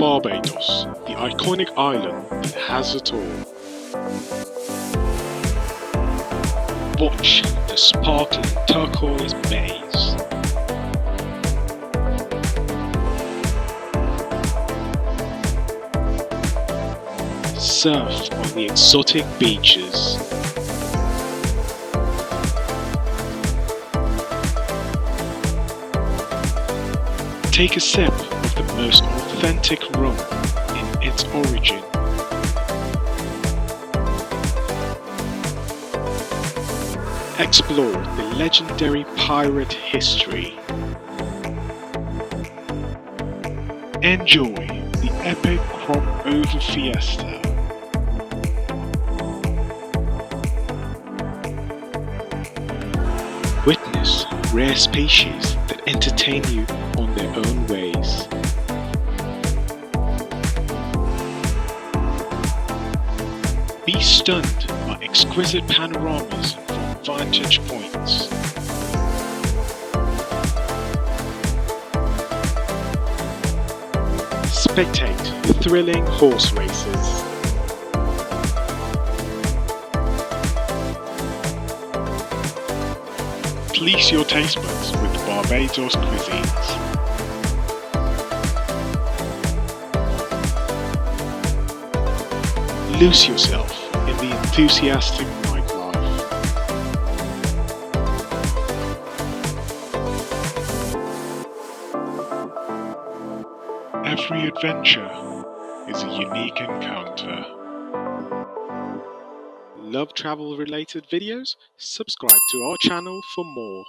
Barbados, the iconic island that has it all. Watch the sparkling turquoise bays. Surf on the exotic beaches. Take a sip of the most authentic rum in its origin. Explore the legendary pirate history. Enjoy the epic crop over fiesta. Witness rare species that entertain you on their own ways. Be stunned by exquisite panoramas from vantage points. Spectate the thrilling horse races. Please your taste buds with Barbados cuisines. Lose yourself in the enthusiastic nightlife. Every adventure is a unique encounter. Love travel related videos? Subscribe to our channel for more.